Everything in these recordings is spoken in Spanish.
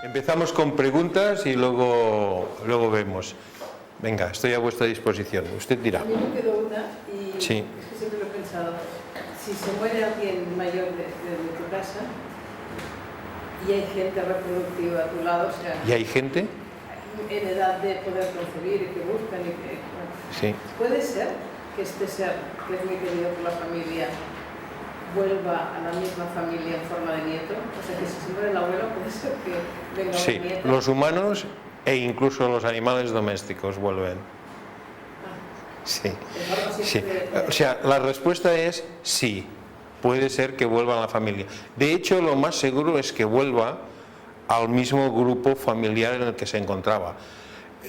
Empezamos con preguntas y luego vemos. Venga, estoy a vuestra disposición. Usted dirá. A mí me quedó una y sí. es que siempre lo he pensado. Si se muere alguien mayor de tu casa y hay gente reproductiva a tu lado, o sea, ¿Y hay gente? En edad de poder concebir y que buscan y que... Bueno, sí. ¿Puede ser que este ser, que es muy querido por la familia, vuelva a la misma familia en forma de nieto? O sea, que si se muere el abuelo, puede ser que venga un nieto. Sí, los humanos e incluso los animales domésticos vuelven. Sí. Sí. O sea, la respuesta es sí, puede ser que vuelva a la familia. De hecho, lo más seguro es que vuelva al mismo grupo familiar en el que se encontraba.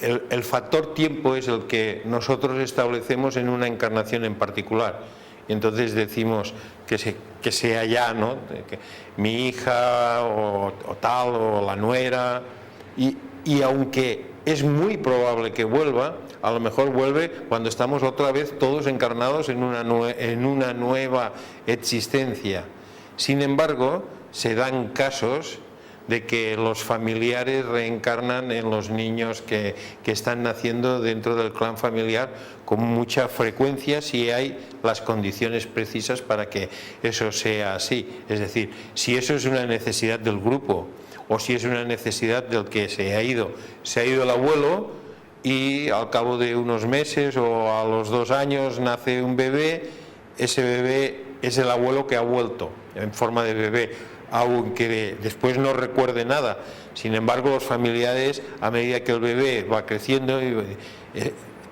El factor tiempo es el que nosotros establecemos en una encarnación en particular. Y entonces decimos que sea ya, ¿no? Que mi hija o tal, o la nuera. Y aunque es muy probable que vuelva, a lo mejor vuelve cuando estamos otra vez todos encarnados en una nueva existencia. Sin embargo, se dan casos de que los familiares reencarnan en los niños que están naciendo dentro del clan familiar con mucha frecuencia si hay las condiciones precisas para que eso sea así. Es decir, si eso es una necesidad del grupo o si es una necesidad del que se ha ido el abuelo y al cabo de unos meses o a los 2 años nace un bebé, ese bebé es el abuelo que ha vuelto en forma de bebé, aunque después no recuerde nada. Sin embargo, los familiares, a medida que el bebé va creciendo,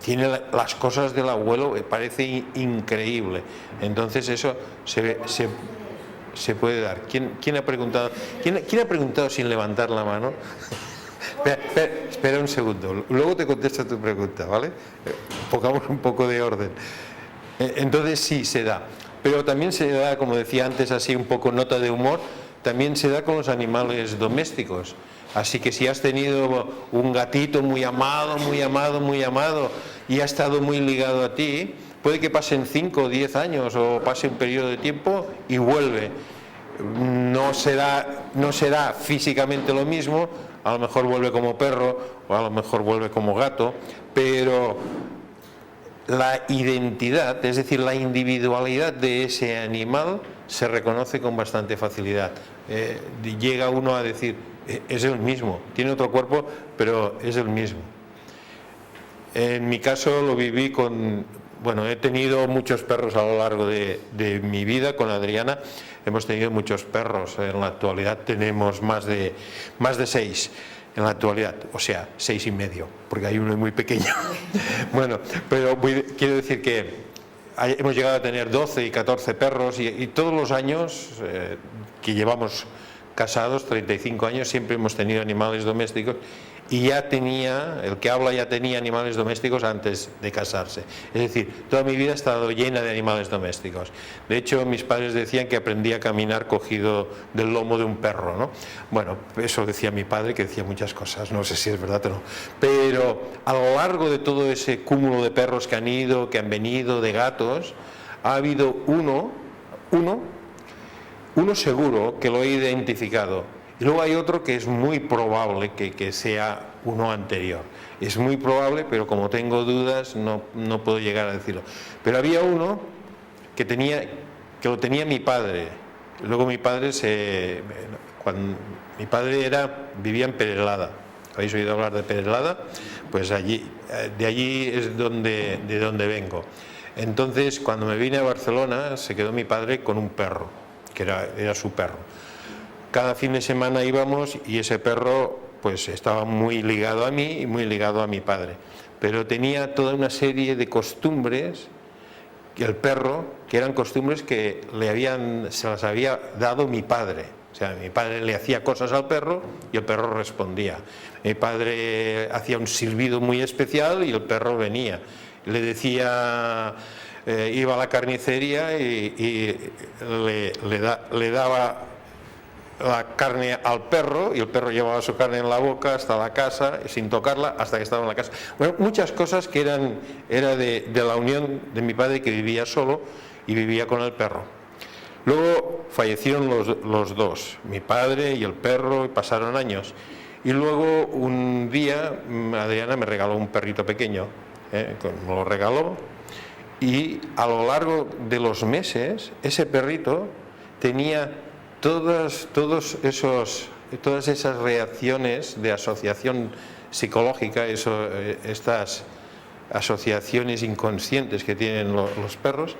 tiene las cosas del abuelo, parece increíble. Entonces eso se puede dar. ¿Quién ha preguntado? ¿Quién ha preguntado sin levantar la mano? Espera un segundo, luego te contesto tu pregunta, ¿vale? Pongamos un poco de orden. Entonces sí, se da. Pero también se da, como decía antes, así un poco nota de humor, también se da con los animales domésticos. Así que si has tenido un gatito muy amado, muy amado, muy amado y ha estado muy ligado a ti, puede que pasen 5 o 10 años o pase un periodo de tiempo y vuelve. No será físicamente lo mismo, a lo mejor vuelve como perro o a lo mejor vuelve como gato, pero la identidad, es decir, la individualidad de ese animal se reconoce con bastante facilidad. Llega uno a decir, es el mismo, tiene otro cuerpo, pero es el mismo. En mi caso lo viví he tenido muchos perros a lo largo de mi vida con Adriana. Hemos tenido muchos perros, en la actualidad tenemos más de 6 en la actualidad, o sea, 6 y medio, porque hay uno muy pequeño. Bueno, pero quiero decir que hemos llegado a tener 12 y 14 perros y todos los años que llevamos casados, 35 años, siempre hemos tenido animales domésticos. Y el que habla ya tenía animales domésticos antes de casarse. Es decir, toda mi vida ha estado llena de animales domésticos. De hecho, mis padres decían que aprendí a caminar cogido del lomo de un perro, ¿no? Bueno, eso decía mi padre, que decía muchas cosas, no sé si es verdad o no. Pero a lo largo de todo ese cúmulo de perros que han venido, de gatos, ha habido uno seguro que lo he identificado. Y luego hay otro que es muy probable que sea uno anterior. Es muy probable, pero como tengo dudas no puedo llegar a decirlo. Pero había uno que lo tenía mi padre. Luego mi padre vivía en Perelada. ¿Habéis oído hablar de Perelada? Pues de allí es de donde vengo. Entonces, cuando me vine a Barcelona, se quedó mi padre con un perro, que era su perro. Cada fin de semana íbamos y ese perro pues estaba muy ligado a mí y muy ligado a mi padre, pero tenía toda una serie de costumbres que eran costumbres que se las había dado mi padre. O sea, mi padre le hacía cosas al perro y el perro respondía. Mi padre hacía un silbido muy especial y el perro venía. Le decía, iba a la carnicería y le daba la carne al perro y el perro llevaba su carne en la boca hasta la casa sin tocarla hasta que estaba en la casa. Bueno, muchas cosas que era de la unión de mi padre, que vivía solo y vivía con el perro. Luego fallecieron los dos, mi padre y el perro, y pasaron años Y luego un día Adriana me regaló un perrito pequeño, me lo regaló, y a lo largo de los meses ese perrito tenía todas esas reacciones de asociación psicológica, estas asociaciones inconscientes que tienen los perros,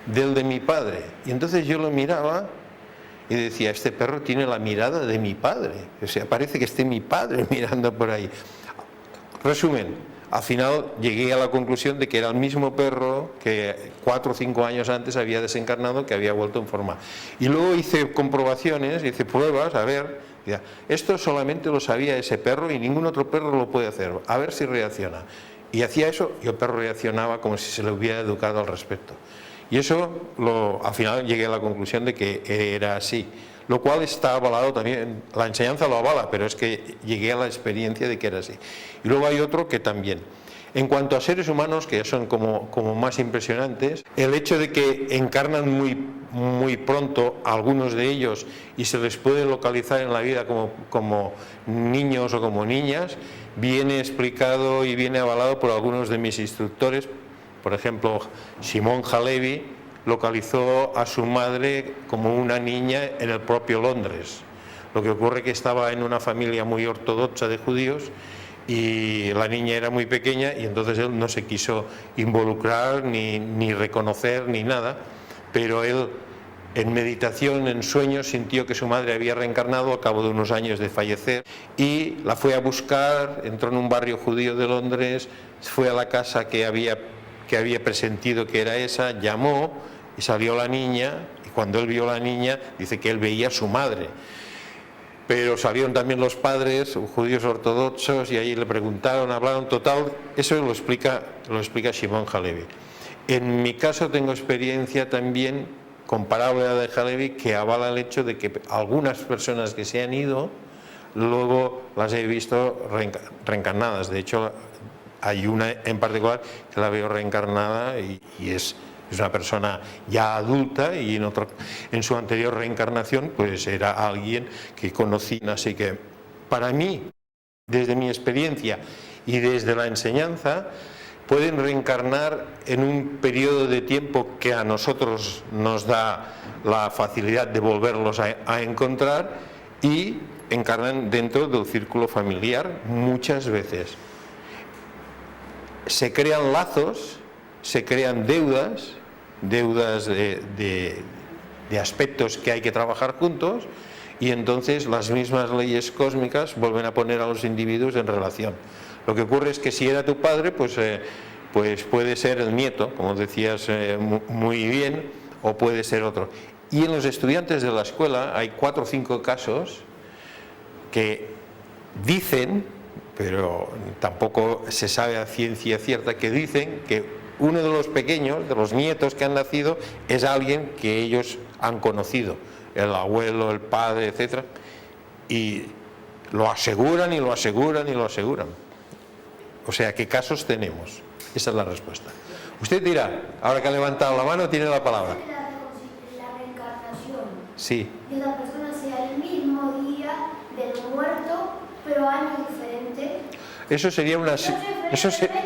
del de mi padre. Y entonces yo lo miraba y decía, este perro tiene la mirada de mi padre, o sea, parece que esté mi padre mirando por ahí. Resumen, al final llegué a la conclusión de que era el mismo perro que 4 o 5 años antes había desencarnado, que había vuelto en forma. Y luego hice comprobaciones, hice pruebas, a ver, esto solamente lo sabía ese perro y ningún otro perro lo puede hacer, a ver si reacciona. Y hacía eso y el perro reaccionaba como si se le hubiera educado al respecto. Y eso, al final llegué a la conclusión de que era así, lo cual está avalado también, la enseñanza lo avala, pero es que llegué a la experiencia de que era así. Y luego hay otro que también. En cuanto a seres humanos, que ya son como más impresionantes, el hecho de que encarnan muy pronto algunos de ellos y se les puede localizar en la vida como niños o como niñas, viene explicado y viene avalado por algunos de mis instructores. Por ejemplo, Shimon Halevi localizó a su madre como una niña en el propio Londres. Lo que ocurre es que estaba en una familia muy ortodoxa de judíos y la niña era muy pequeña y entonces él no se quiso involucrar ni reconocer ni nada, pero él en meditación, en sueños, sintió que su madre había reencarnado al cabo de unos años de fallecer y la fue a buscar, entró en un barrio judío de Londres, fue a la casa que había presentido que era esa, llamó y salió la niña, y cuando él vio a la niña dice que él veía a su madre, pero salieron también los padres judíos ortodoxos y ahí le preguntaron, hablaron, total, eso lo explica Shimon Halevi. En mi caso tengo experiencia también comparable a la de Halevi, que avala el hecho de que algunas personas que se han ido luego las he visto reencarnadas. De hecho, hay una en particular que la veo reencarnada y es una persona ya adulta y en su anterior reencarnación pues era alguien que conocí. Así que para mí, desde mi experiencia y desde la enseñanza, pueden reencarnar en un periodo de tiempo que a nosotros nos da la facilidad de volverlos a encontrar y encarnan dentro del círculo familiar muchas veces. Se crean lazos, se crean deudas de aspectos que hay que trabajar juntos y entonces las mismas leyes cósmicas vuelven a poner a los individuos en relación. Lo que ocurre es que si era tu padre, pues puede ser el nieto, como decías muy bien, o puede ser otro. Y en los estudiantes de la escuela hay 4 o 5 casos que dicen, pero tampoco se sabe a ciencia cierta, que dicen que uno de los pequeños, de los nietos que han nacido, es alguien que ellos han conocido, el abuelo, el padre, etcétera, y lo aseguran y lo aseguran y lo aseguran. O sea, ¿qué casos tenemos? Esa es la respuesta. Usted dirá, ahora que ha levantado la mano, tiene la palabra. La reencarnación. Sí. Que la persona sea el mismo día del muerto, pero año diferente. Eso sería una... 18 de febrero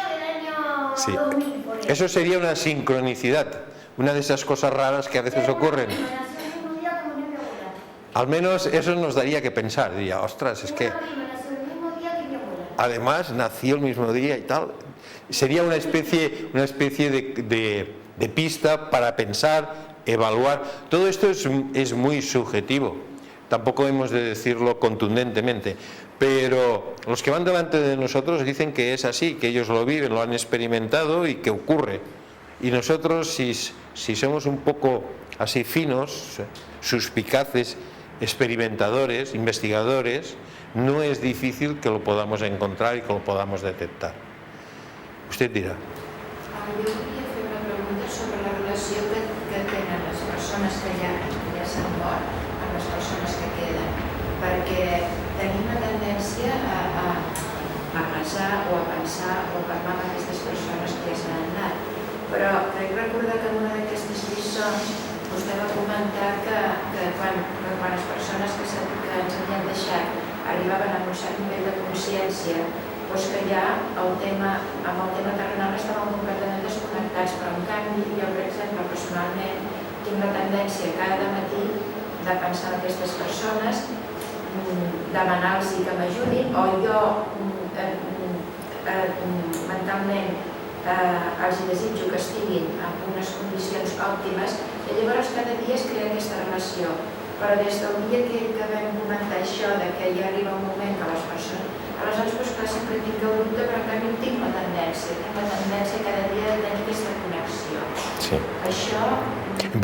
del año sí. 2000, por ejemplo. Eso sería una sincronicidad, una de esas cosas raras que a veces ocurren. Al menos eso nos daría que pensar, diría, ostras, es que... Además nació el mismo día y tal. Sería una especie de pista para pensar, evaluar. Todo esto es muy subjetivo. Tampoco hemos de decirlo contundentemente. Pero los que van delante de nosotros dicen que es así, que ellos lo viven, lo han experimentado y que ocurre. Y nosotros, si somos un poco así finos, suspicaces, experimentadores, investigadores, no es difícil que lo podamos encontrar y que lo podamos detectar. Usted dirá. Jo volia fer una pregunta sobre la relació que tenen les persones que ja s'han mort amb les persones que queden, perquè tenim una tendència a resar o a pensar o a parlar amb aquestes persones que ja s'han anat. Però crec recordar que en una d'aquestes lliçons vostè va comentar que quan les persones que ens havien deixat arribaven a un cert nivell de consciència, doncs que ja amb el tema terrenal estaven completament desconnectats, però en canvi jo, per exemple, personalment tinc la tendència cada matí de pensar en aquestes persones, demanar-los que m'ajudin, o jo mentalment els desitjo que estiguin en unes condicions òptimes, i llavors cada dia es crea aquesta relació. Però des del dia que vam comentar això, que ja arriba un moment que les persones... Aleshores, doncs, clar, sempre tinc el dubte, però en canvi tinc la tendència cada dia de tenir aquesta connexió. Sí. Això... En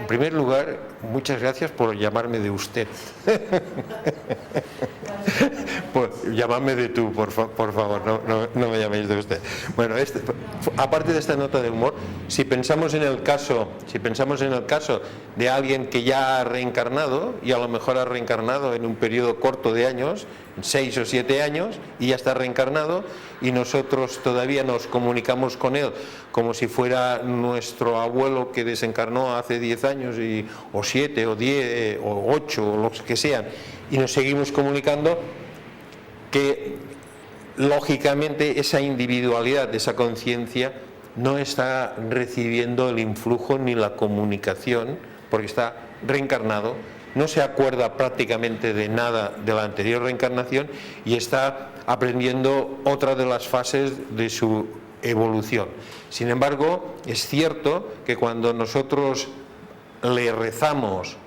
primer lugar, muchas gracias por llamarme de usted. Llamadme de tú, por favor, no me llaméis de usted. Bueno, aparte de esta nota de humor, si pensamos en el caso de alguien que ya ha reencarnado, y a lo mejor ha reencarnado en un periodo corto de años, 6 o 7 años, y ya está reencarnado, y nosotros todavía nos comunicamos con él como si fuera nuestro abuelo que desencarnó hace 10 años, o 7, o 10, o 8, o los que sean, y nos seguimos comunicando, que lógicamente esa individualidad, esa conciencia, no está recibiendo el influjo ni la comunicación, porque está reencarnado, no se acuerda prácticamente de nada de la anterior reencarnación y está aprendiendo otra de las fases de su evolución. Sin embargo, es cierto que cuando nosotros le rezamos,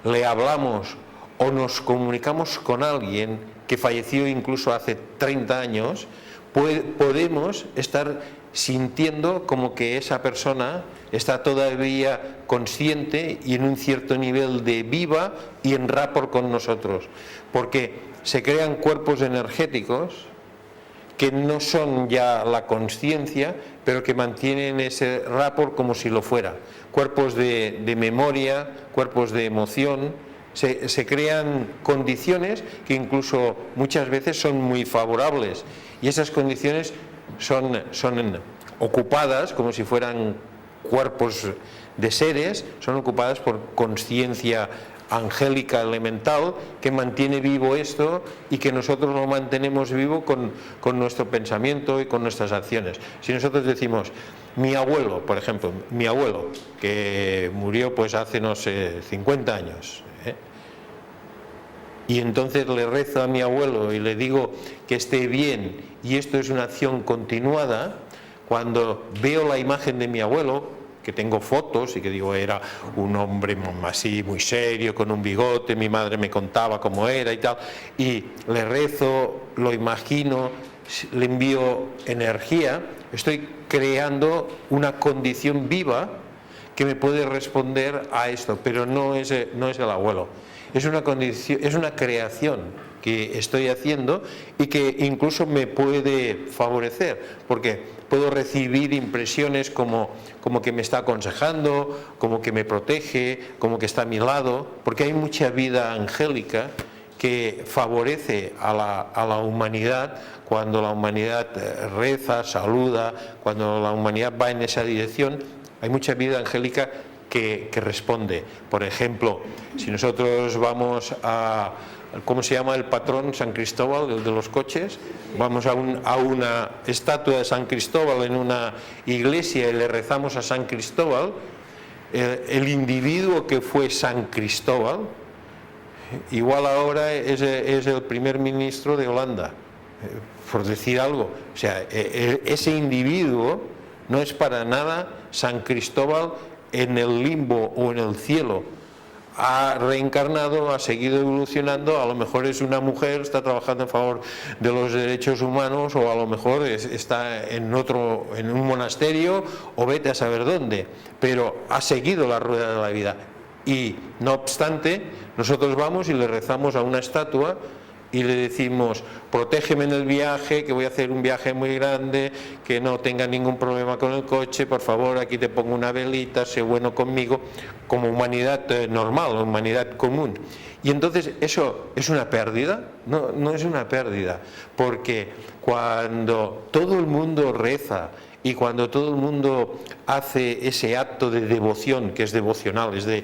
le hablamos o nos comunicamos con alguien que falleció incluso hace 30 años, podemos estar sintiendo como que esa persona está todavía consciente y en un cierto nivel de viva y en rapport con nosotros, porque se crean cuerpos energéticos que no son ya la consciencia, pero que mantienen ese rapport como si lo fuera, cuerpos de memoria, cuerpos de emoción. Se crean condiciones que incluso muchas veces son muy favorables, y esas condiciones son ocupadas como si fueran cuerpos de seres, son ocupadas por conciencia angélica elemental que mantiene vivo esto y que nosotros lo mantenemos vivo con nuestro pensamiento y con nuestras acciones. Si nosotros decimos, mi abuelo, por ejemplo, mi abuelo que murió pues hace no sé 50 años, y entonces le rezo a mi abuelo y le digo que esté bien, y esto es una acción continuada, cuando veo la imagen de mi abuelo, que tengo fotos y que digo era un hombre así muy serio, con un bigote, mi madre me contaba cómo era y tal, y le rezo, lo imagino, le envío energía, estoy creando una condición viva que me puede responder a esto, pero no es el abuelo. Es una condición, es una creación que estoy haciendo y que incluso me puede favorecer, porque puedo recibir impresiones como que me está aconsejando, como que me protege, como que está a mi lado, porque hay mucha vida angélica que favorece a la humanidad cuando la humanidad reza, saluda, cuando la humanidad va en esa dirección. Hay mucha vida angélica que responde. Por ejemplo, si nosotros vamos a, ¿cómo se llama el patrón? San Cristóbal, el de los coches. Vamos a una estatua de San Cristóbal en una iglesia y le rezamos a San Cristóbal. El individuo que fue San Cristóbal, igual ahora es el primer ministro de Holanda, por decir algo. O sea, ese individuo no es para nada San Cristóbal en el limbo o en el cielo. Ha reencarnado, ha seguido evolucionando, a lo mejor es una mujer, está trabajando en favor de los derechos humanos, o a lo mejor está en un monasterio, o vete a saber dónde, pero ha seguido la rueda de la vida. Y no obstante, nosotros vamos y le rezamos a una estatua y le decimos, protégeme en el viaje, que voy a hacer un viaje muy grande, que no tenga ningún problema con el coche, por favor, aquí te pongo una velita, sé bueno conmigo, como humanidad normal, humanidad común. Y entonces, ¿eso es una pérdida? No es una pérdida, porque cuando todo el mundo reza y cuando todo el mundo hace ese acto de devoción, que es devocional, es de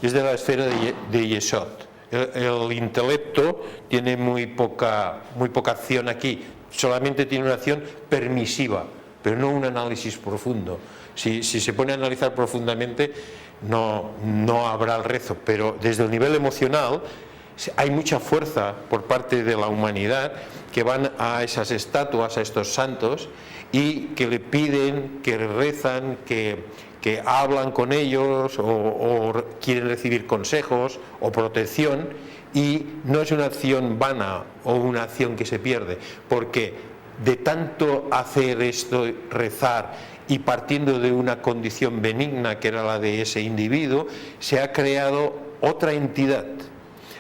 la esfera de Yesod, El intelecto tiene muy poca acción aquí, solamente tiene una acción permisiva, pero no un análisis profundo. Si se pone a analizar profundamente, no habrá el rezo, pero desde el nivel emocional hay mucha fuerza por parte de la humanidad que van a esas estatuas, a estos santos, y que le piden, que rezan, que hablan con ellos o quieren recibir consejos o protección, y no es una acción vana o una acción que se pierde, porque de tanto hacer esto, rezar, y partiendo de una condición benigna que era la de ese individuo, se ha creado otra entidad,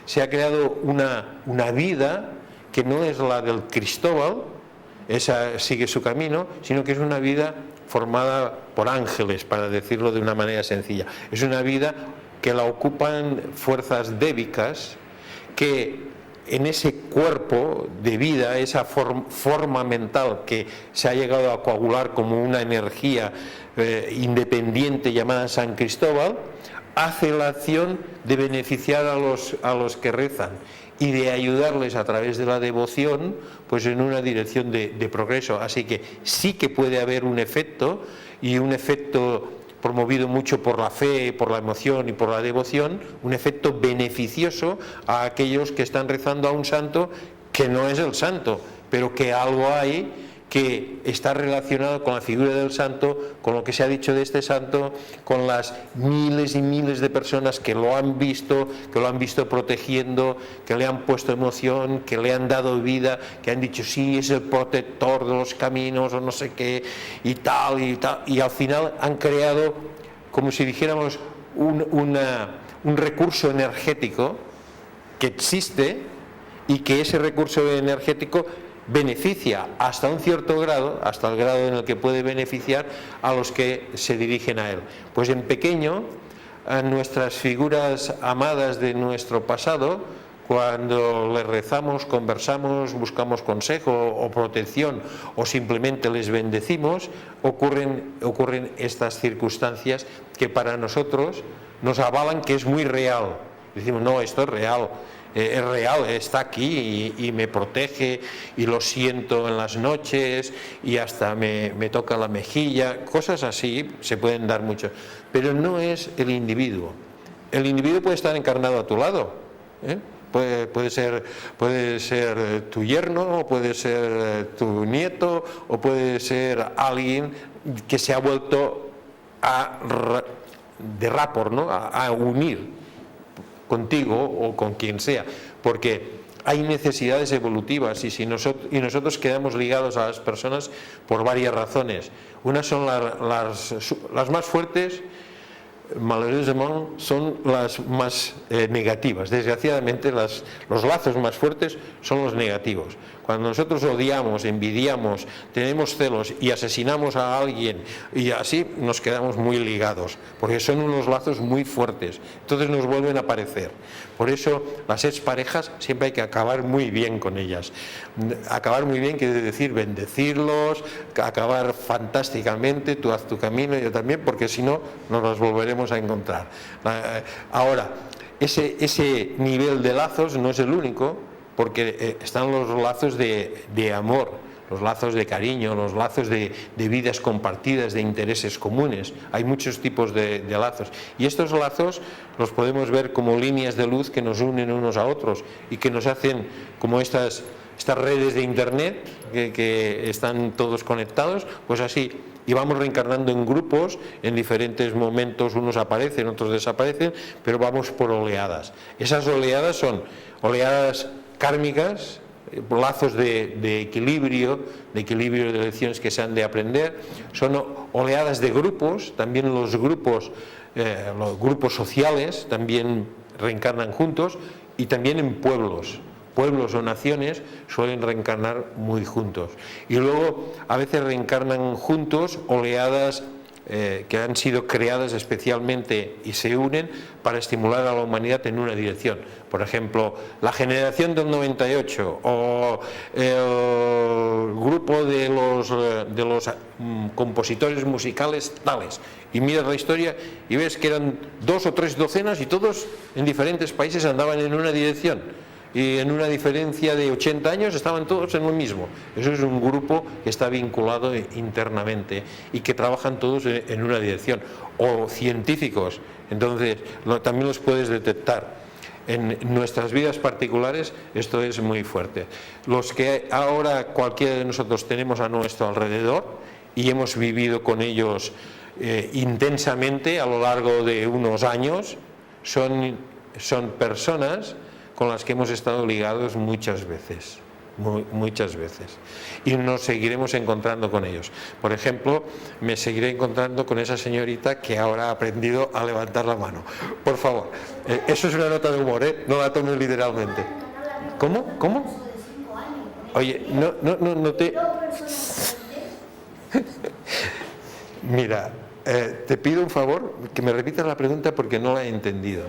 se ha creado una vida que no es la del Cristóbal, esa sigue su camino, sino que es una vida formada por ángeles, para decirlo de una manera sencilla. Es una vida que la ocupan fuerzas débicas que en ese cuerpo de vida, esa forma mental que se ha llegado a coagular como una energía independiente llamada San Cristóbal, hace la acción de beneficiar a los que rezan y de ayudarles a través de la devoción, pues en una dirección de progreso. Así que sí que puede haber un efecto, y un efecto promovido mucho por la fe, por la emoción y por la devoción, un efecto beneficioso a aquellos que están rezando a un santo que no es el santo, pero que algo hay que está relacionado con la figura del santo, con lo que se ha dicho de este santo, con las miles y miles de personas que lo han visto protegiendo, que le han puesto emoción, que le han dado vida, que han dicho sí, es el protector de los caminos o no sé qué, y tal, y al final han creado, como si dijéramos, un recurso energético que existe, y que ese recurso energético beneficia hasta un cierto grado, hasta el grado en el que puede beneficiar a los que se dirigen a él. Pues en pequeño, a nuestras figuras amadas de nuestro pasado, cuando les rezamos, conversamos, buscamos consejo o protección, o simplemente les bendecimos, ocurren estas circunstancias que para nosotros nos avalan que es muy real. Decimos, no, esto es real, está aquí y me protege, y lo siento en las noches, y hasta me toca la mejilla, cosas así se pueden dar mucho, pero no es el individuo. El individuo puede estar encarnado a tu lado, puede ser tu yerno, o puede ser tu nieto, o puede ser alguien que se ha vuelto de rapport, ¿no? a unir contigo o con quien sea, porque hay necesidades evolutivas, y nosotros quedamos ligados a las personas por varias razones. Unas son las más fuertes, malheureusement, son las más negativas. Desgraciadamente los lazos más fuertes son los negativos. Cuando nosotros odiamos, envidiamos, tenemos celos y asesinamos a alguien, y así nos quedamos muy ligados, porque son unos lazos muy fuertes, entonces nos vuelven a aparecer. Por eso las exparejas siempre hay que acabar muy bien con ellas. Acabar muy bien quiere decir bendecirlos, acabar fantásticamente, tú haz tu camino, yo también, porque si no nos los volveremos a encontrar. Ahora, ese nivel de lazos no es el único, porque están los lazos de amor, los lazos de cariño, los lazos de vidas compartidas, de intereses comunes. Hay muchos tipos de lazos, y estos lazos los podemos ver como líneas de luz que nos unen unos a otros y que nos hacen como estas redes de internet que están todos conectados, pues así, y vamos reencarnando en grupos, en diferentes momentos unos aparecen, otros desaparecen, pero vamos por oleadas. Esas oleadas son oleadas kármicas, lazos de equilibrio de lecciones que se han de aprender, son oleadas de grupos, también los grupos sociales también reencarnan juntos, y también en pueblos o naciones suelen reencarnar muy juntos, y luego a veces reencarnan juntos oleadas que han sido creadas especialmente y se unen para estimular a la humanidad en una dirección. Por ejemplo, la generación del 98 o el grupo de los compositores musicales tales. Y miras la historia y ves que eran 2 o 3 docenas y todos en diferentes países andaban en una dirección. Y en una diferencia de 80 años estaban todos en lo mismo. Eso es un grupo que está vinculado internamente y que trabajan todos en una dirección. O científicos, entonces también los puedes detectar. En nuestras vidas particulares esto es muy fuerte. Los que ahora cualquiera de nosotros tenemos a nuestro alrededor y hemos vivido con ellos intensamente a lo largo de unos años, son personas con las que hemos estado ligados muchas veces, muchas veces, y nos seguiremos encontrando con ellos. Por ejemplo, me seguiré encontrando con esa señorita que ahora ha aprendido a levantar la mano. Por favor, eso es una nota de humor, no la tomes literalmente. ¿Cómo? Oye, no te... Mira, te pido un favor, que me repitas la pregunta porque no la he entendido.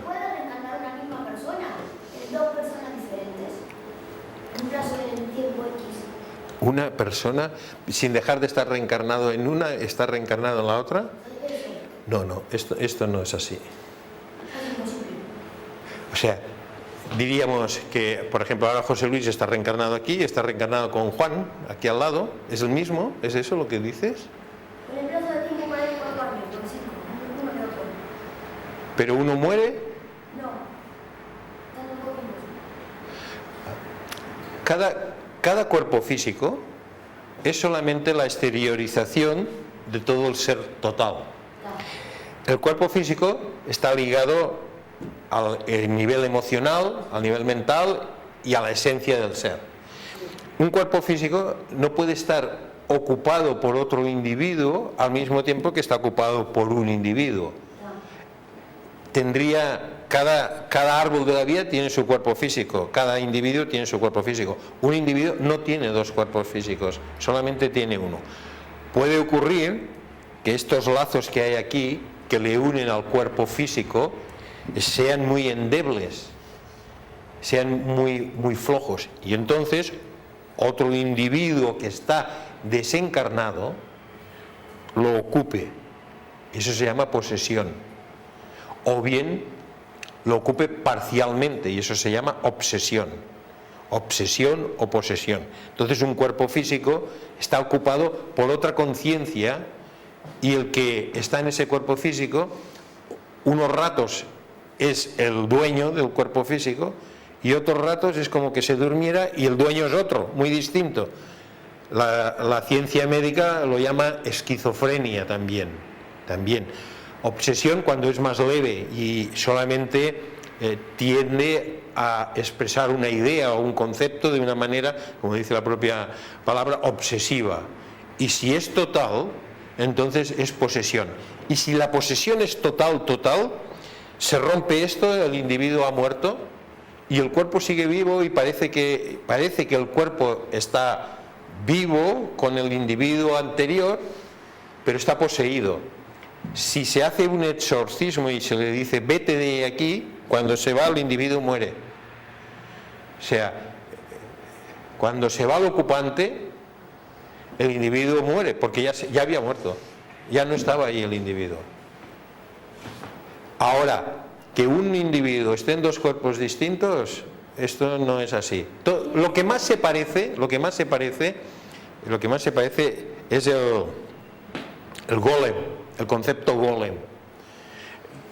Una persona, sin dejar de estar reencarnado en una, ¿está reencarnado en la otra? No, esto no es así. O sea, diríamos que, por ejemplo, ahora José Luis está reencarnado aquí, está reencarnado con Juan, aquí al lado, ¿es el mismo? ¿Es eso lo que dices? ¿Pero uno muere? Cada cuerpo físico es solamente la exteriorización de todo el ser total. El cuerpo físico está ligado al nivel emocional, al nivel mental y a la esencia del ser. Un cuerpo físico no puede estar ocupado por otro individuo al mismo tiempo que está ocupado por un individuo. Cada árbol de la vida tiene su cuerpo físico, cada individuo tiene su cuerpo físico. Un individuo no tiene 2 cuerpos físicos, solamente tiene uno. Puede ocurrir que estos lazos que hay aquí, que le unen al cuerpo físico, sean muy endebles, sean muy flojos. Y entonces, otro individuo que está desencarnado lo ocupe. Eso se llama posesión. O bien lo ocupe parcialmente y eso se llama obsesión o posesión. Entonces un cuerpo físico está ocupado por otra conciencia y el que está en ese cuerpo físico unos ratos es el dueño del cuerpo físico y otros ratos es como que se durmiera y el dueño es otro, muy distinto. La ciencia médica lo llama esquizofrenia también. Obsesión cuando es más leve y solamente tiende a expresar una idea o un concepto de una manera, como dice la propia palabra, obsesiva. Y si es total, entonces es posesión. Y si la posesión es total, se rompe esto, el individuo ha muerto y el cuerpo sigue vivo y parece que el cuerpo está vivo con el individuo anterior, pero está poseído. Si se hace un exorcismo y se le dice vete de aquí, cuando se va el individuo muere. O sea, cuando se va el ocupante, el individuo muere, porque ya había muerto, ya no estaba ahí el individuo. Ahora, que un individuo esté en 2 cuerpos distintos, esto no es así. Lo que más se parece es el golem. El concepto golem.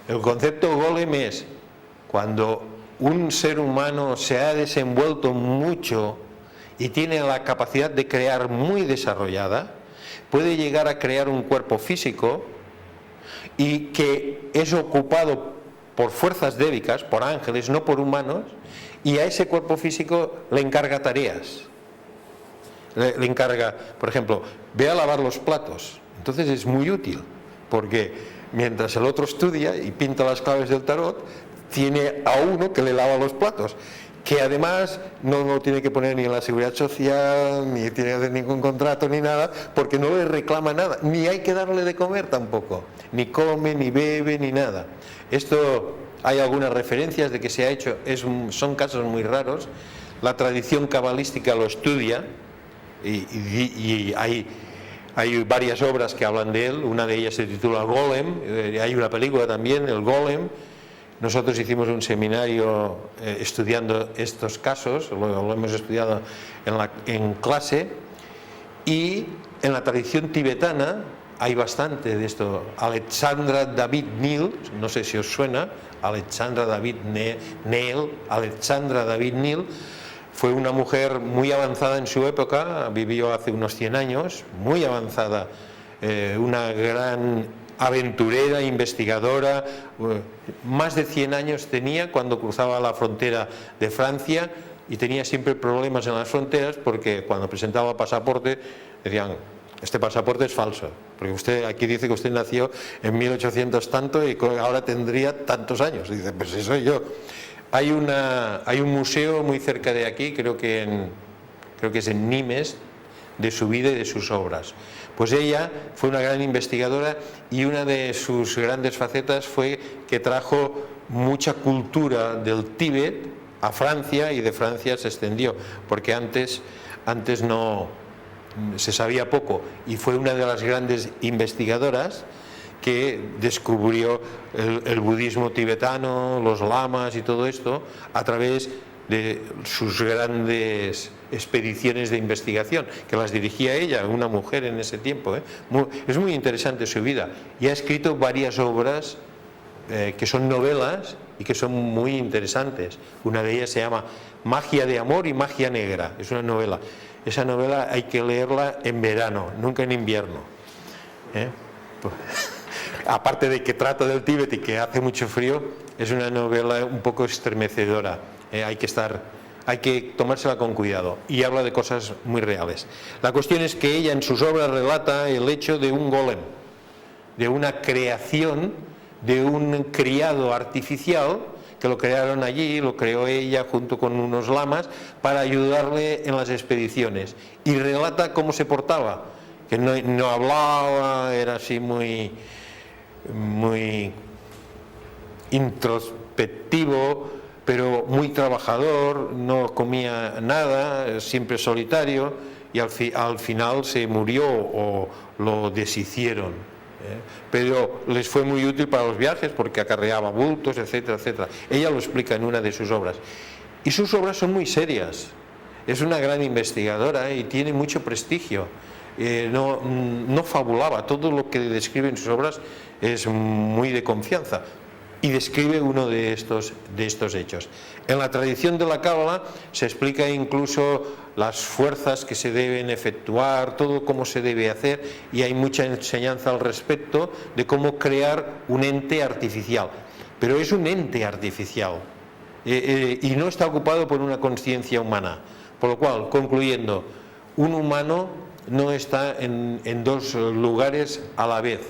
El concepto golem es cuando un ser humano se ha desenvuelto mucho y tiene la capacidad de crear muy desarrollada, puede llegar a crear un cuerpo físico y que es ocupado por fuerzas débicas, por ángeles, no por humanos, y a ese cuerpo físico le encarga tareas. Le encarga, por ejemplo, ve a lavar los platos. Entonces es muy útil. Porque mientras el otro estudia y pinta las claves del tarot, tiene a uno que le lava los platos, que además no lo tiene que poner ni en la seguridad social, ni tiene que hacer ningún contrato ni nada, porque no le reclama nada, ni hay que darle de comer tampoco, ni come, ni bebe, ni nada. Esto hay algunas referencias de que se ha hecho, son casos muy raros. La tradición cabalística lo estudia y hay varias obras que hablan de él. Una de ellas se titula Golem, hay una película también, El Golem. Nosotros hicimos un seminario estudiando estos casos, lo hemos estudiado en clase, y en la tradición tibetana hay bastante de esto. Alexandra David Neil, no sé si os suena, Alexandra David Neil, fue una mujer muy avanzada en su época, vivió hace unos 100 años, muy avanzada, una gran aventurera, investigadora, más de 100 años tenía cuando cruzaba la frontera de Francia y tenía siempre problemas en las fronteras porque cuando presentaba pasaporte decían: este pasaporte es falso, porque usted aquí dice que usted nació en 1800 tanto y ahora tendría tantos años. Dice: pues eso soy yo. Hay un museo muy cerca de aquí, creo que es en Nimes, de su vida y de sus obras. Pues ella fue una gran investigadora y una de sus grandes facetas fue que trajo mucha cultura del Tíbet a Francia y de Francia se extendió, porque antes no se sabía poco, y fue una de las grandes investigadoras que descubrió el budismo tibetano, los lamas y todo esto a través de sus grandes expediciones de investigación, que las dirigía ella, una mujer en ese tiempo. Es muy interesante su vida y ha escrito varias obras que son novelas y que son muy interesantes. Una de ellas se llama Magia de amor y magia negra, es una novela. Esa novela hay que leerla en verano, nunca en invierno. Pues, aparte de que trata del Tíbet y que hace mucho frío, es una novela un poco estremecedora. Hay que tomársela con cuidado, y habla de cosas muy reales. La cuestión es que ella en sus obras relata el hecho de un golem, de una creación, de un criado artificial que lo crearon allí, lo creó ella junto con unos lamas para ayudarle en las expediciones, y relata cómo se portaba, que no hablaba, era así muy introspectivo, pero muy trabajador, no comía nada, siempre solitario, y al final se murió o lo deshicieron. Pero les fue muy útil para los viajes porque acarreaba bultos, etcétera, etcétera. Ella lo explica en una de sus obras. Y sus obras son muy serias. Es una gran investigadora y tiene mucho prestigio. No fabulaba, todo lo que describe en sus obras es muy de confianza. Y describe uno de estos hechos. En la tradición de la Cábala se explica incluso las fuerzas que se deben efectuar, todo cómo se debe hacer, y hay mucha enseñanza al respecto de cómo crear un ente artificial. Pero es un ente artificial y no está ocupado por una conciencia humana. Por lo cual, concluyendo, un humano no está en dos lugares a la vez.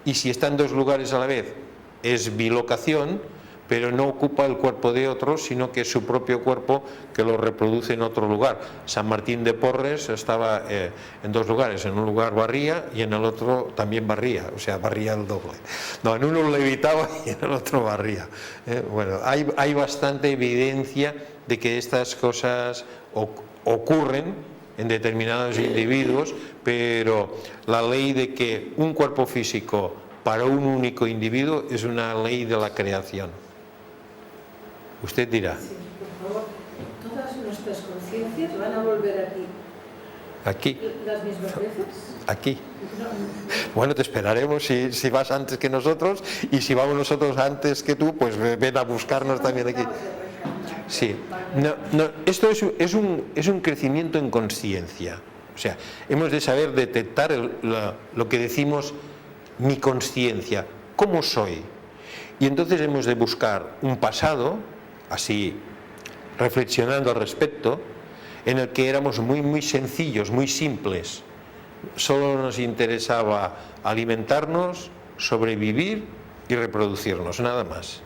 Y si está en dos lugares a la vez, es bilocación, pero no ocupa el cuerpo de otro, sino que es su propio cuerpo que lo reproduce en otro lugar. San Martín de Porres estaba en dos lugares, en un lugar barría y en el otro también barría, o sea, barría el doble. No, en uno levitaba y en el otro barría. Bueno, hay bastante evidencia de que estas cosas ocurren en determinados individuos, pero la ley de que un cuerpo físico para un único individuo es una ley de la creación. Usted dirá. Sí, por favor, ¿todas nuestras conciencias van a volver aquí? ¿Aquí? ¿Las mismas veces? Aquí. Bueno, te esperaremos si vas antes que nosotros, y si vamos nosotros antes que tú, pues ven a buscarnos también aquí. Sí. No, esto es un crecimiento en consciencia. O sea, hemos de saber detectar lo que decimos, mi consciencia, cómo soy. Y entonces hemos de buscar un pasado, así reflexionando al respecto, en el que éramos muy sencillos, muy simples. Solo nos interesaba alimentarnos, sobrevivir y reproducirnos, nada más.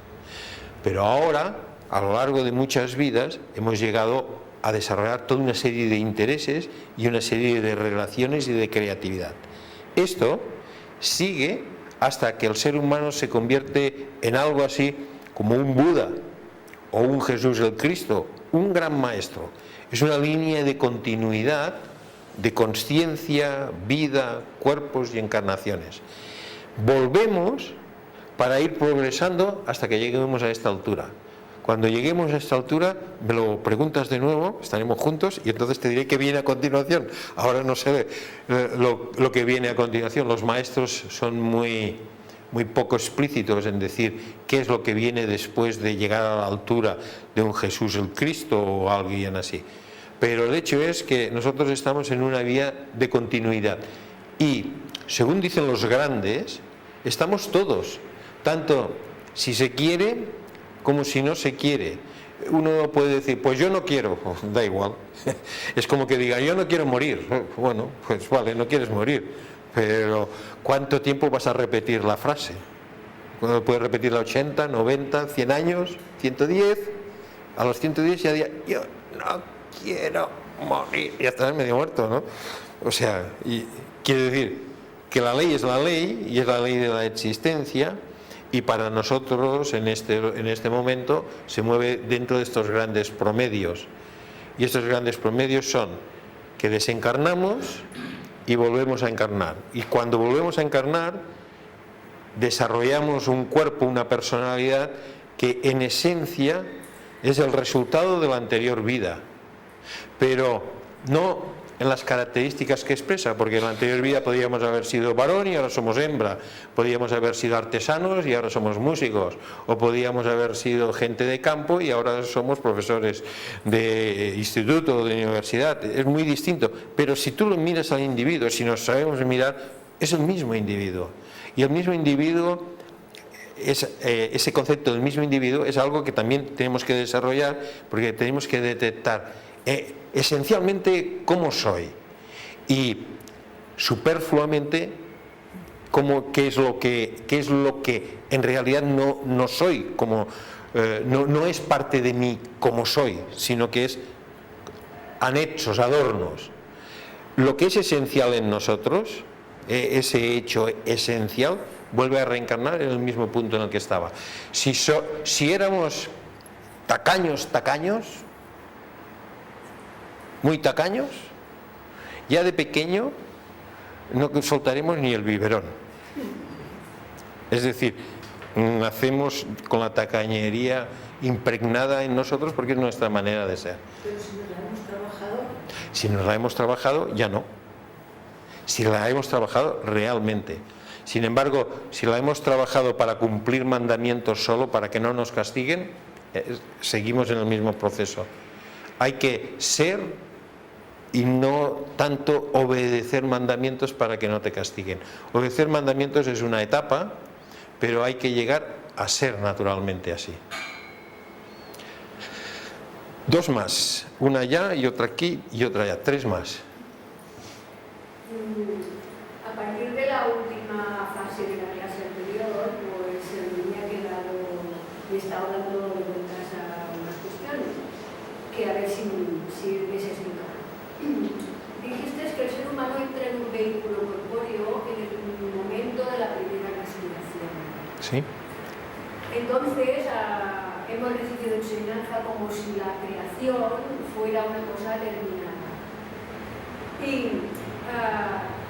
Pero ahora a lo largo de muchas vidas hemos llegado a desarrollar toda una serie de intereses y una serie de relaciones y de creatividad. Esto sigue hasta que el ser humano se convierte en algo así como un Buda o un Jesús el Cristo, un gran maestro. Es una línea de continuidad de consciencia, vida, cuerpos y encarnaciones. Volvemos para ir progresando hasta que lleguemos a esta altura. Cuando lleguemos a esta altura, me lo preguntas de nuevo, estaremos juntos y entonces te diré qué viene a continuación. Ahora no sé lo que viene a continuación. Los maestros son muy poco explícitos en decir qué es lo que viene después de llegar a la altura de un Jesús el Cristo o alguien así. Pero el hecho es que nosotros estamos en una vía de continuidad. Y, según dicen los grandes, estamos todos, tanto si se quiere como si no se quiere. Uno puede decir, pues yo no quiero, da igual. Es como que diga, yo no quiero morir. Bueno, pues vale, no quieres morir, pero ¿cuánto tiempo vas a repetir la frase? Puedes repetirla 80, 90, 100 años, 110. A los 110 ya diría, yo no quiero morir. Ya estás medio muerto, ¿no? O sea, y quiere decir que la ley es la ley y es la ley de la existencia. Y para nosotros en este momento se mueve dentro de estos grandes promedios. Y estos grandes promedios son que desencarnamos y volvemos a encarnar. Y cuando volvemos a encarnar, desarrollamos un cuerpo, una personalidad que en esencia es el resultado de la anterior vida. Pero no en las características que expresa, porque en la anterior vida podríamos haber sido varón y ahora somos hembra, podríamos haber sido artesanos y ahora somos músicos, o podríamos haber sido gente de campo y ahora somos profesores de instituto o de universidad. Es muy distinto, pero si tú lo miras al individuo, si nos sabemos mirar, es el mismo individuo. Y el mismo individuo, ese concepto del mismo individuo es algo que también tenemos que desarrollar, porque tenemos que detectar esencialmente cómo soy y superfluamente qué es lo que en realidad no soy, no es parte de mí como soy, sino que es anexos, adornos. Lo que es esencial en nosotros, ese hecho esencial, vuelve a reencarnar en el mismo punto en el que estaba. Si éramos tacaños, muy tacaños, ya de pequeño no soltaremos ni el biberón. Es decir, nacemos con la tacañería impregnada en nosotros porque es nuestra manera de ser. Pero si nos la hemos trabajado. Si nos la hemos trabajado, ya no. Si la hemos trabajado realmente. Sin embargo, si la hemos trabajado para cumplir mandamientos solo, para que no nos castiguen, seguimos en el mismo proceso. Hay que ser y no tanto obedecer mandamientos para que no te castiguen. Obedecer mandamientos es una etapa, pero hay que llegar a ser naturalmente así. Dos más, una allá y otra aquí y otra allá, tres más. A partir de la última fase de la clase anterior, pues me ha quedado y he estado dando vueltas a unas cuestiones que a ver si les explico. Dijiste que el ser humano entra en un vehículo corpóreo en el momento de la primera respiración. Sí. Entonces, hemos recibido enseñanza como si la creación fuera una cosa terminada. Y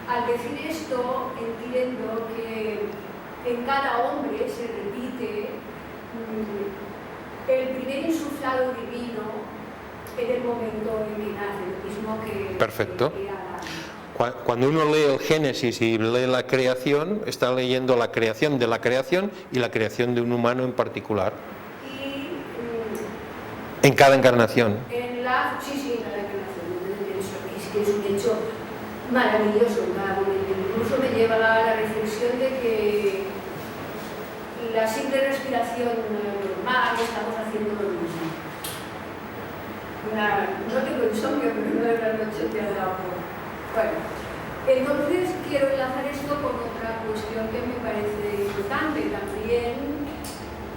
al decir esto, entiendo que en cada hombre se repite el primer insuflado divino en el momento en que nace, lo mismo que... Perfecto. Cuando uno lee el Génesis y lee la creación, está leyendo la creación de la creación y la creación de un humano en particular. Y... en cada encarnación. Sí, en cada encarnación. Es que es un hecho maravilloso. Incluso me lleva a la reflexión de que la simple respiración normal estamos haciendo lo mismo. No tengo insomnio, pero no de la noche te ha dado. Bueno, entonces quiero enlazar esto con otra cuestión que me parece importante también,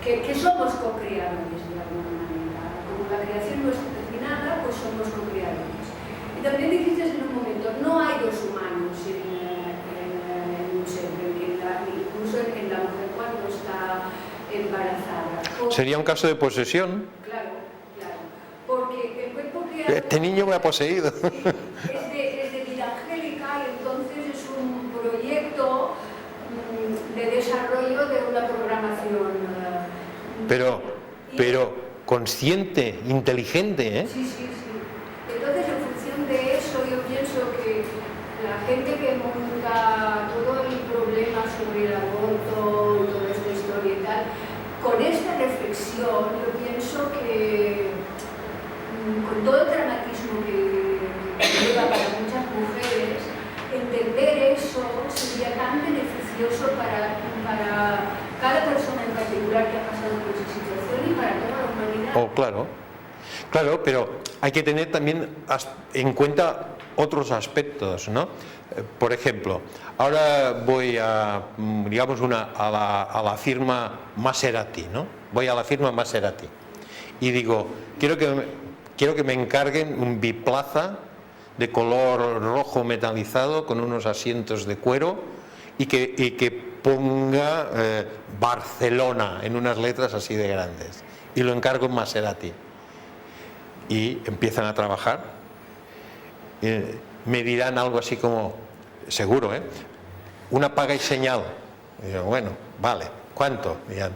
que somos co-creadores de alguna manera. la creación no está terminada, pues somos co-creadores. Y también dijiste en un momento, no hay dos humanos en un ser, incluso en la mujer cuando está embarazada. Sería un caso de posesión. Claro, porque el cuerpo creado... Este niño me ha poseído. Es de vida angélica y entonces es un proyecto de desarrollo de una programación. Pero consciente, inteligente, ¿eh? Sí. Entonces, en función de eso, yo pienso que la gente que monta todo el problema sobre el aborto, toda esta historia y tal, con esta reflexión, yo pienso que con todo el dramatismo que lleva para muchas mujeres, entender eso sería tan beneficioso para cada persona en particular que ha pasado por esa situación y para toda la humanidad. Oh, claro, pero hay que tener también en cuenta otros aspectos, ¿no? Por ejemplo, ahora voy a, digamos, a la firma Maserati, ¿no? Voy a la firma Maserati y digo, quiero que me encarguen un biplaza de color rojo metalizado con unos asientos de cuero y que ponga Barcelona en unas letras así de grandes, y lo encargo en Maserati y empiezan a trabajar. Me dirán algo así como, seguro, una paga y señal. Y digo, bueno, vale, ¿cuánto? Dirán,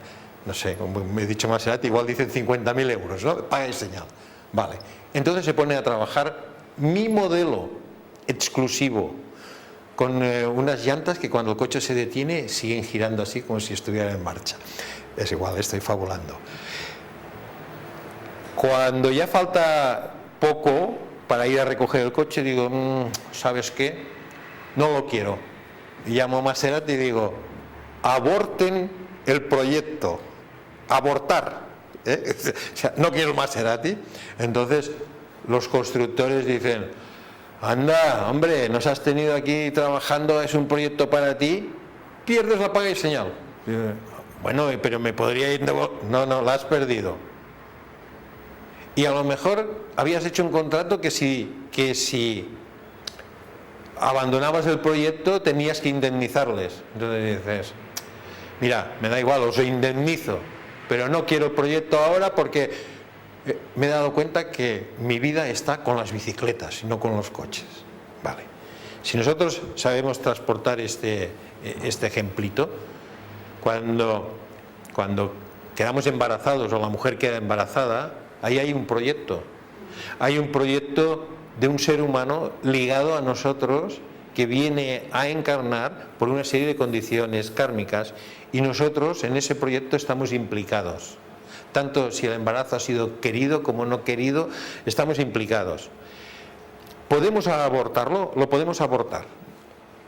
no sé, como me he dicho Maserati, igual dicen 50.000 euros, ¿no? Paga y señal. Vale, entonces se pone a trabajar mi modelo exclusivo, con unas llantas que cuando el coche se detiene siguen girando así como si estuviera en marcha. Es igual, estoy fabulando. Cuando ya falta poco para ir a recoger el coche, digo, ¿sabes qué? No lo quiero. Y llamo a Maserati y digo, aborten el proyecto. Abortar. O sea, no quiero Maserati. Entonces los constructores dicen, anda, hombre, nos has tenido aquí trabajando, es un proyecto para ti, pierdes la paga y señal. Bueno, pero me podría ir... No, la has perdido. Y a lo mejor habías hecho un contrato que si abandonabas el proyecto tenías que indemnizarles. Entonces dices, mira, me da igual, os indemnizo, pero no quiero el proyecto ahora porque me he dado cuenta que mi vida está con las bicicletas y no con los coches. Vale. Si nosotros sabemos transportar este ejemplito, cuando quedamos embarazados o la mujer queda embarazada, ahí hay un proyecto. Hay un proyecto de un ser humano ligado a nosotros que viene a encarnar por una serie de condiciones kármicas y nosotros en ese proyecto estamos implicados. Tanto si el embarazo ha sido querido como no querido, estamos implicados. ¿Podemos abortarlo? Lo podemos abortar.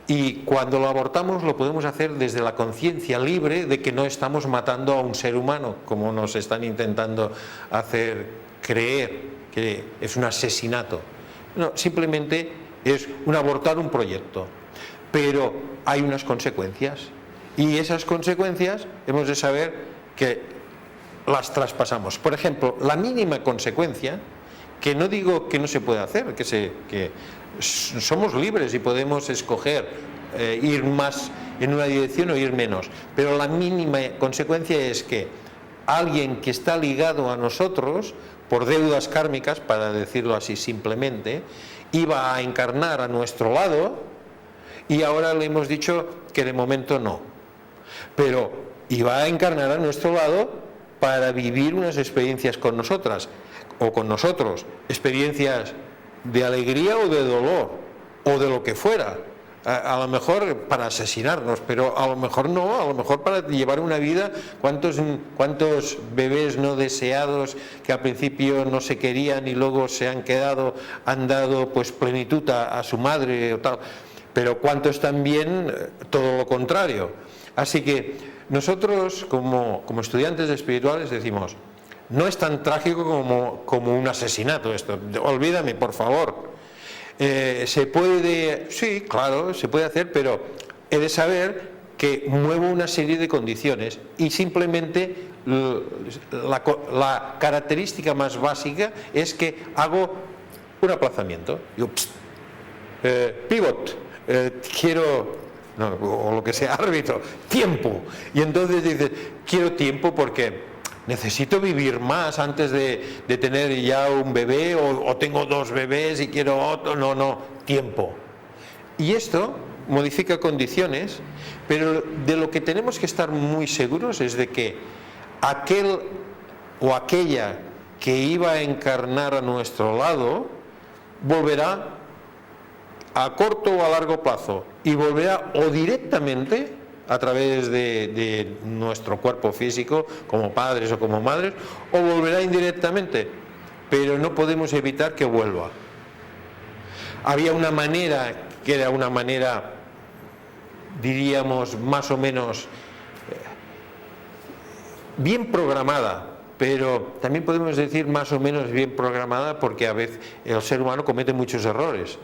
Y cuando lo abortamos lo podemos hacer desde la conciencia libre de que no estamos matando a un ser humano, como nos están intentando hacer creer que es un asesinato. No, simplemente es abortar un proyecto. Pero hay unas consecuencias. Y esas consecuencias hemos de saber que las traspasamos. Por ejemplo, la mínima consecuencia, que no digo que no se pueda hacer, que somos libres y podemos escoger ir más en una dirección o ir menos, pero la mínima consecuencia es que alguien que está ligado a nosotros por deudas kármicas, para decirlo así simplemente, iba a encarnar a nuestro lado y ahora le hemos dicho que de momento no, pero iba a encarnar a nuestro lado para vivir unas experiencias con nosotras o con nosotros, experiencias de alegría o de dolor o de lo que fuera, a lo mejor para asesinarnos, pero a lo mejor no, a lo mejor para llevar una vida. ¿Cuántos bebés no deseados que al principio no se querían y luego se han quedado, han dado pues plenitud a su madre o tal, pero cuántos también todo lo contrario? Así que nosotros como estudiantes espirituales decimos, no es tan trágico como un asesinato esto, olvídame por favor. Se puede, sí, claro, se puede hacer, pero he de saber que muevo una serie de condiciones y simplemente la característica más básica es que hago un aplazamiento. Yo, pivot, quiero, no, o lo que sea, árbitro, tiempo. Y entonces dices, quiero tiempo porque necesito vivir más antes de tener ya un bebé, o tengo 2 bebés y quiero otro. No, tiempo. Y esto modifica condiciones, pero de lo que tenemos que estar muy seguros es de que aquel o aquella que iba a encarnar a nuestro lado volverá a corto o a largo plazo, y volverá o directamente a través de nuestro cuerpo físico como padres o como madres, o volverá indirectamente, pero no podemos evitar que vuelva. Había una manera que era una manera, diríamos, más o menos bien programada, pero también podemos decir más o menos bien programada, porque a veces el ser humano comete muchos errores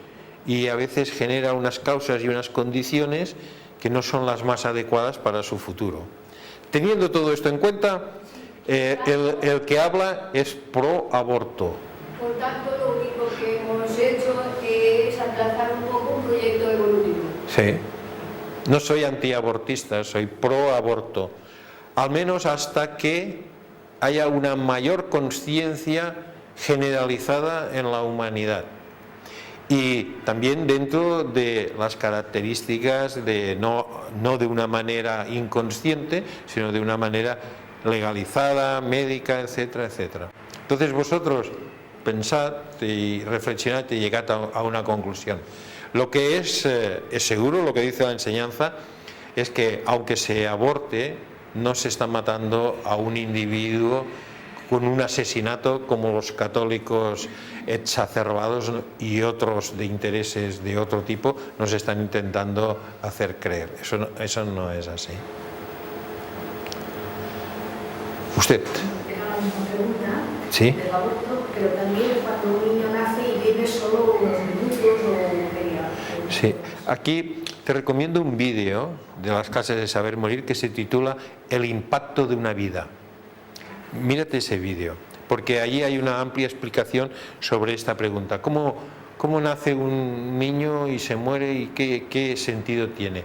y a veces genera unas causas y unas condiciones que no son las más adecuadas para su futuro. Teniendo todo esto en cuenta, el que habla es pro aborto. Por tanto, lo único que hemos hecho es aplazar un poco un proyecto evolutivo. Sí. No soy antiabortista, soy pro aborto. Al menos hasta que haya una mayor conciencia generalizada en la humanidad. Y también dentro de las características de no de una manera inconsciente, sino de una manera legalizada, médica, etcétera, etcétera. Entonces vosotros pensad y reflexionad y llegad a una conclusión. Lo que es seguro, lo que dice la enseñanza, es que aunque se aborte, no se está matando a un individuo con un asesinato como los católicos exacerbados y otros de intereses de otro tipo nos están intentando hacer creer. Eso no es así. Usted. Era la misma pregunta. Sí. Del aborto, pero también cuando un niño nace y vive solo unos minutos o media. Sí. Aquí te recomiendo un vídeo de las clases de Saber Morir que se titula El impacto de una vida. Mírate ese vídeo, porque allí hay una amplia explicación sobre esta pregunta. ¿Cómo nace un niño y se muere y qué sentido tiene?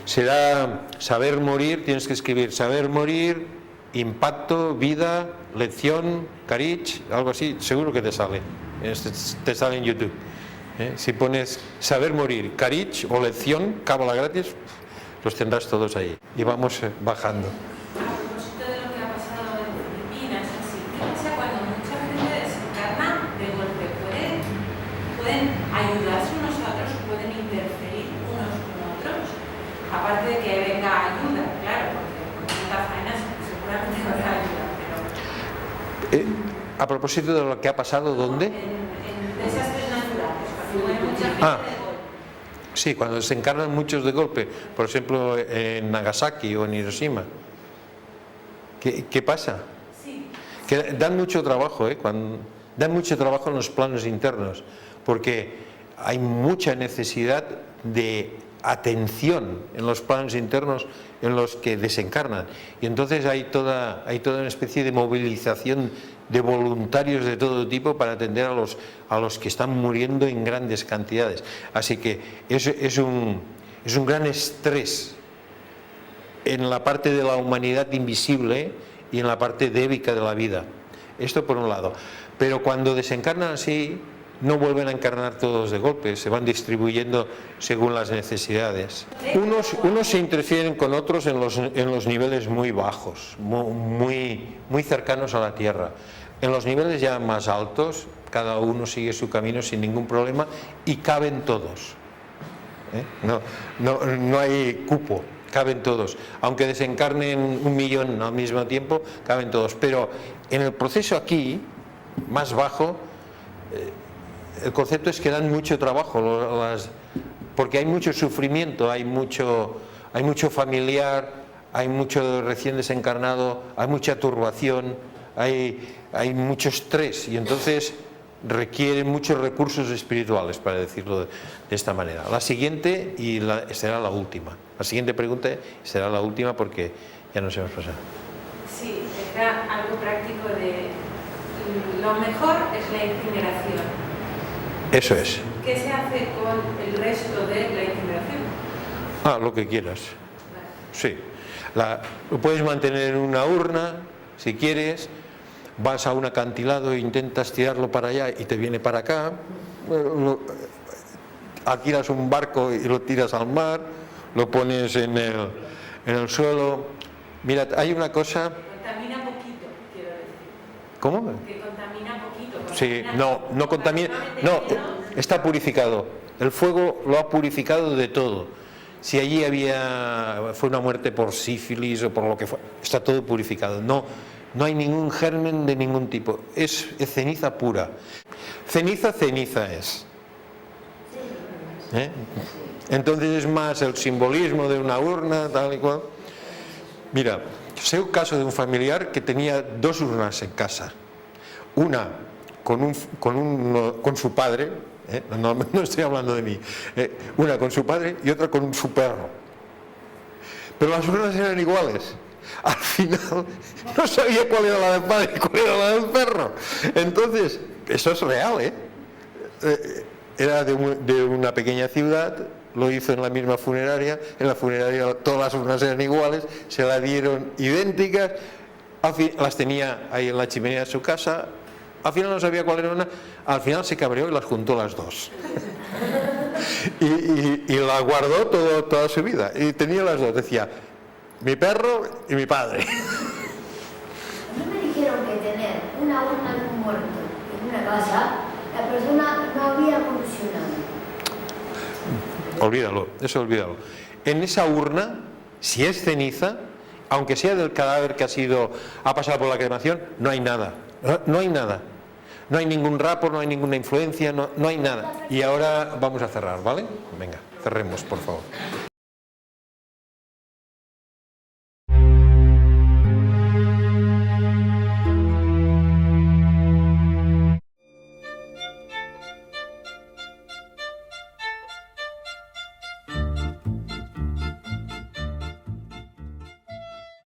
Será Saber Morir, tienes que escribir Saber Morir, impacto, vida, lección, Carich, algo así, seguro que te sale. Te sale en YouTube. Si pones Saber Morir, Carich o lección, cábala gratis, los tendrás todos ahí. Y vamos bajando. Ayudarse unos a otros, pueden interferir unos con otros, aparte de que venga ayuda, claro, porque con esta faena seguramente habrá ayuda, pero... A propósito de lo que ha pasado, ¿dónde? En desastres naturales, cuando muere mucha gente de golpe. Sí, cuando desencarnan muchos de golpe, por ejemplo en Nagasaki o en Hiroshima. ¿Qué pasa? Sí. Que dan mucho trabajo, dan mucho trabajo en los planos internos, porque hay mucha necesidad de atención en los planos internos en los que desencarnan, y entonces hay toda una especie de movilización de voluntarios de todo tipo para atender a los que están muriendo en grandes cantidades. Así que es un gran estrés en la parte de la humanidad invisible y en la parte débica de la vida. Esto por un lado. Pero cuando desencarnan así, no vuelven a encarnar todos de golpe, se van distribuyendo según las necesidades. Unos se interfieren con otros en los niveles muy bajos, muy cercanos a la Tierra. En los niveles ya más altos, cada uno sigue su camino sin ningún problema y caben todos. No hay cupo, caben todos. Aunque desencarnen 1 millón al mismo tiempo, caben todos. Pero en el proceso aquí, más bajo, el concepto es que dan mucho trabajo, porque hay mucho sufrimiento, hay mucho familiar, hay mucho recién desencarnado, hay mucha turbación, hay mucho estrés, y entonces requieren muchos recursos espirituales, para decirlo de esta manera. La siguiente, y será la última. La siguiente pregunta será la última porque ya nos hemos pasado. Sí. era algo práctico de lo mejor es la incineración. Eso es. ¿Qué se hace con el resto de la incineración? Lo que quieras. Sí. Lo puedes mantener en una urna, si quieres. Vas a un acantilado e intentas tirarlo para allá y te viene para acá. Alquilas un barco y lo tiras al mar, lo pones en el suelo. Mira, hay una cosa... Contamina poquito, quiero decir. ¿Cómo? Que contamina poquito. Sí, no contamina, no, está purificado. El fuego lo ha purificado de todo. Si allí fue una muerte por sífilis o por lo que fue, está todo purificado. No hay ningún germen de ningún tipo. Es ceniza pura. Ceniza es. Entonces es más el simbolismo de una urna, tal y cual. Mira, sé un caso de un familiar que tenía 2 urnas en casa. Una con su padre, no estoy hablando de mí, una con su padre y otra con su perro. Pero las urnas eran iguales. Al final no sabía cuál era la del padre y cuál era la del perro. Entonces, eso es real, era de una pequeña ciudad, lo hizo en la misma funeraria, en la funeraria todas las urnas eran iguales, se la dieron idénticas, las tenía ahí en la chimenea de su casa, al final no sabía cuál era una, al final se cabreó y las juntó las 2. y la guardó toda su vida, y tenía las 2, decía, mi perro y mi padre. A mí me dijeron que tener una urna de un muerto en una casa, la persona no había evolucionado. Olvídalo, eso olvídalo. En esa urna, si es ceniza, aunque sea del cadáver que ha pasado por la cremación, no hay nada. No hay nada. No hay ningún rapor, no hay ninguna influencia, no hay nada. Y ahora vamos a cerrar, ¿vale? Venga, cerremos, por favor.